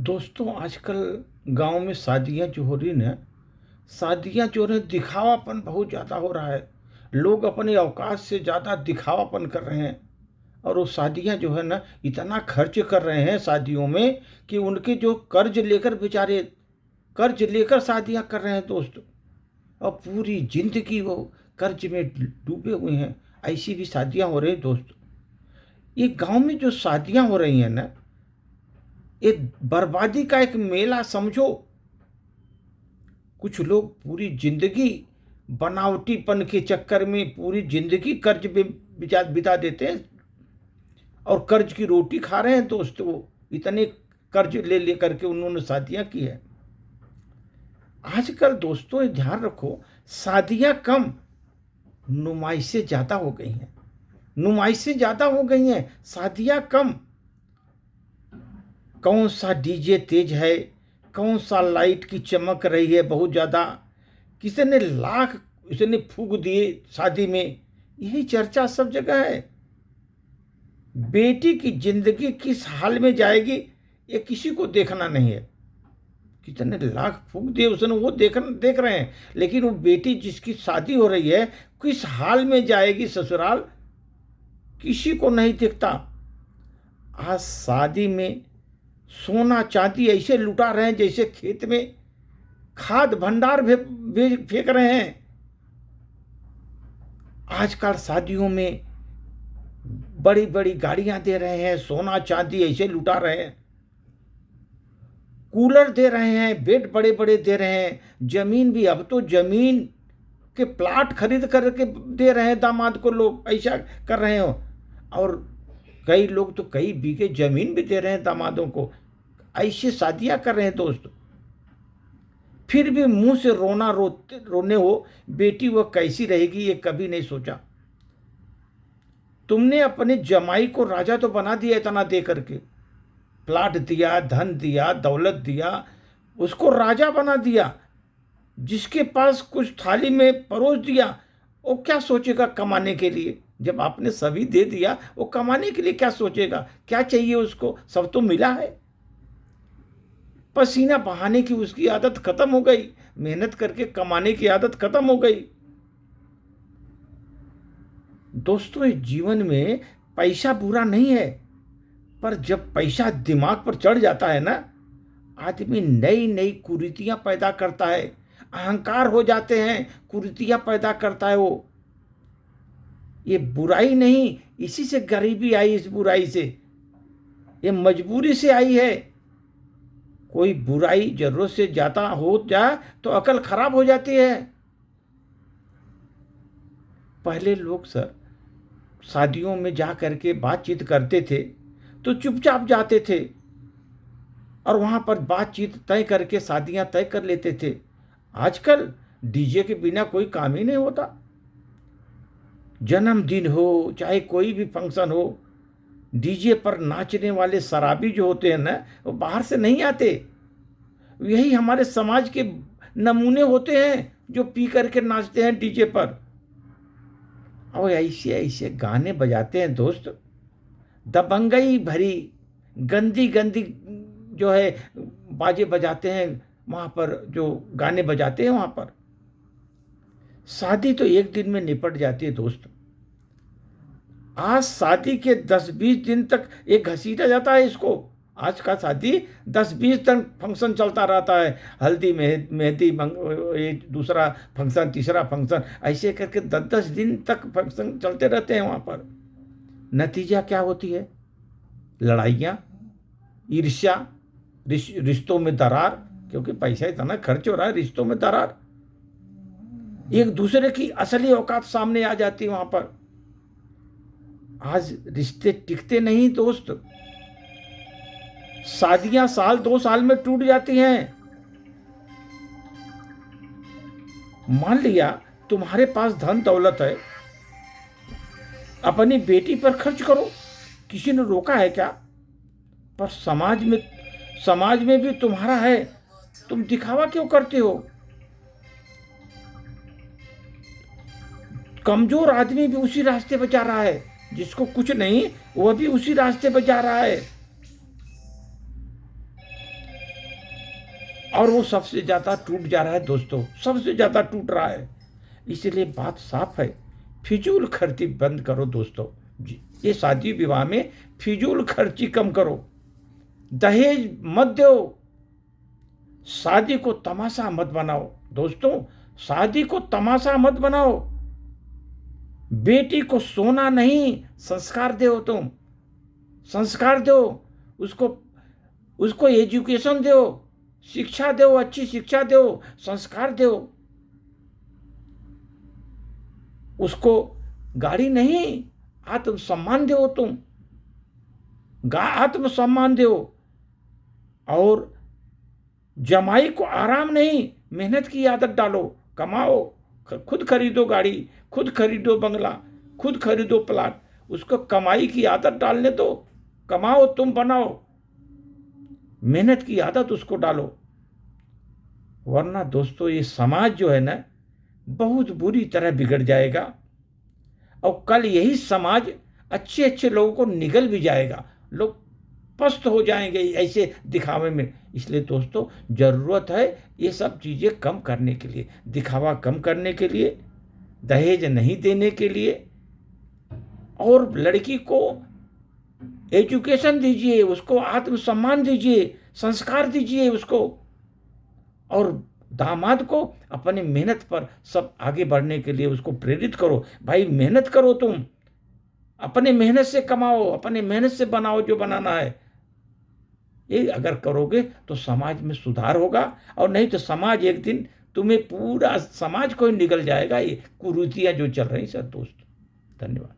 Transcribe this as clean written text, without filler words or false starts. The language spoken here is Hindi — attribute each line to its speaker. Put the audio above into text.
Speaker 1: दोस्तों आजकल गांव में शादियां जो हो रही ना, शादियां जो रहे दिखावापन बहुत ज़्यादा हो रहा है। लोग अपनी औकात से ज़्यादा दिखावापन कर रहे हैं। और वो शादियां जो है ना, इतना खर्च कर रहे हैं शादियों में कि उनके जो कर्ज लेकर बेचारे कर्ज लेकर शादियां कर रहे हैं दोस्त। और पूरी जिंदगी वो कर्ज में डूबे हुए हैं। ऐसी भी शादियां हो रही दोस्त। ये गांव में जो शादियां हो रही हैं ना, ये बर्बादी का एक मेला समझो। कुछ लोग पूरी जिंदगी बनावटीपन के चक्कर में पूरी जिंदगी कर्ज में बिता देते हैं और कर्ज की रोटी खा रहे हैं दोस्त। वो इतने कर्ज ले लेकर के उन्होंने शादियां की है। आजकल दोस्तों ध्यान रखो, शादियां कम, नुमाइशें ज्यादा हो गई हैं। नुमाइशें ज्यादा हो गई हैं, शादियां कम। कौन सा डीजे तेज है, कौन सा लाइट की चमक रही है बहुत ज़्यादा, किसी ने लाख उसने फूक दिए शादी में, यही चर्चा सब जगह है। बेटी की जिंदगी किस हाल में जाएगी ये किसी को देखना नहीं है। कितने लाख फूक दिए उसने, वो देख रहे हैं, लेकिन वो बेटी जिसकी शादी हो रही है किस हाल में जाएगी ससुराल, किसी को नहीं दिखता। आज शादी में सोना चांदी ऐसे लुटा रहे हैं जैसे खेत में खाद भंडार फेंक रहे हैं। आजकल शादियों में बड़ी बड़ी गाड़ियां दे रहे हैं, सोना चांदी ऐसे लुटा रहे हैं, कूलर दे रहे हैं, बेड बड़े बड़े दे रहे हैं, जमीन भी, अब तो जमीन के प्लाट खरीद करके दे रहे हैं दामाद को, लोग ऐसा कर रहे हो। और कई लोग तो कई बीघे जमीन भी दे रहे हैं दामादों को। ऐसे शादियां कर रहे हैं दोस्त। फिर भी मुंह से रोने हो, बेटी वह कैसी रहेगी ये कभी नहीं सोचा। तुमने अपने जमाई को राजा तो बना दिया, इतना दे करके प्लाट दिया, धन दिया, दौलत दिया, उसको राजा बना दिया। जिसके पास कुछ थाली में परोस दिया, वो क्या सोचेगा कमाने के लिए? जब आपने सभी दे दिया, वो कमाने के लिए क्या सोचेगा? क्या चाहिए उसको? सब तो मिला है। पसीना बहाने की उसकी आदत खत्म हो गई, मेहनत करके कमाने की आदत खत्म हो गई। दोस्तों इस जीवन में पैसा बुरा नहीं है, पर जब पैसा दिमाग पर चढ़ जाता है ना, आदमी नई नई कुरीतियां पैदा करता है। अहंकार हो जाते हैं, कुरीतियां पैदा करता है वो। ये बुराई नहीं, इसी से गरीबी आई, इस बुराई से, ये मजबूरी से आई है। कोई बुराई जरूरत से ज्यादा हो जाए तो अकल खराब हो जाती है। पहले लोग सर शादियों में जा करके बातचीत करते थे तो चुपचाप जाते थे और वहां पर बातचीत तय करके शादियां तय कर लेते थे। आजकल डीजे के बिना कोई काम ही नहीं होता। जन्मदिन हो चाहे कोई भी फंक्शन हो, डीजे पर नाचने वाले शराबी जो होते हैं ना, वो बाहर से नहीं आते। यही हमारे समाज के नमूने होते हैं जो पी करके नाचते हैं डीजे पर। और ऐसे ऐसे गाने बजाते हैं दोस्त, दबंगई भरी गंदी गंदी जो है बाजे बजाते हैं वहां पर, जो गाने बजाते हैं वहां पर। शादी तो एक दिन में निपट जाती है दोस्त। आज शादी के 10-20 दिन तक एक घसीटा जाता है इसको। आज का शादी 10-20 दिन फंक्शन चलता रहता है। हल्दी मेहंदी, दूसरा फंक्शन, तीसरा फंक्शन, ऐसे करके 10-10 दिन तक फंक्शन चलते रहते हैं वहां पर। नतीजा क्या होती है? लड़ाइयाँ, ईर्ष्या, रिश्तों में दरार, क्योंकि पैसा इतना खर्च हो रहा है, रिश्तों में दरार, एक दूसरे की असली औकात सामने आ जाती है वहां पर। आज रिश्ते टिकते नहीं दोस्त। शादियां साल 2 साल में टूट जाती हैं। मान लिया तुम्हारे पास धन दौलत है, अपनी बेटी पर खर्च करो, किसी ने रोका है क्या? पर समाज में भी तुम्हारा है, तुम दिखावा क्यों करते हो? कमजोर आदमी भी उसी रास्ते पर जा रहा है, जिसको कुछ नहीं वह भी उसी रास्ते पर जा रहा है। और वो सबसे ज़्यादा टूट जा रहा है दोस्तों, सबसे ज़्यादा टूट रहा है। इसलिए बात साफ है, फिजूल खर्ची बंद करो दोस्तों जी। ये शादी विवाह में फिजूल खर्ची कम करो, दहेज मत दो, शादी को तमाशा मत बनाओ दोस्तों, शादी को तमाशा मत बनाओ। बेटी को सोना नहीं, संस्कार दो, तुम संस्कार दो उसको, उसको एजुकेशन दो, शिक्षा दो, अच्छी शिक्षा दो, संस्कार दो। उसको गाड़ी नहीं, आत्मसम्मान दो, तुम आत्मसम्मान दो। और जमाई को आराम नहीं, मेहनत की आदत डालो, कमाओ, खुद खरीदो गाड़ी, खुद खरीदो बंगला, खुद खरीदो प्लाट, उसको कमाई की आदत डालने दो, कमाओ, तुम बनाओ, मेहनत की आदत उसको डालो। वरना दोस्तों ये समाज जो है ना, बहुत बुरी तरह बिगड़ जाएगा, और कल यही समाज अच्छे अच्छे लोगों को निगल भी जाएगा, लोग पस्त हो जाएंगे ऐसे दिखावे में। इसलिए दोस्तों जरूरत है ये सब चीज़ें कम करने के लिए, दिखावा कम करने के लिए, दहेज नहीं देने के लिए, और लड़की को एजुकेशन दीजिए, उसको आत्मसम्मान दीजिए, संस्कार दीजिए उसको, और दामाद को अपनी मेहनत पर सब आगे बढ़ने के लिए उसको प्रेरित करो। भाई मेहनत करो, तुम अपने मेहनत से कमाओ, अपने मेहनत से बनाओ जो बनाना है। ये अगर करोगे तो समाज में सुधार होगा, और नहीं तो समाज एक दिन तुम्हें, पूरा समाज को ही निगल जाएगा, ये कुरीतियां जो चल रही सर दोस्त। धन्यवाद।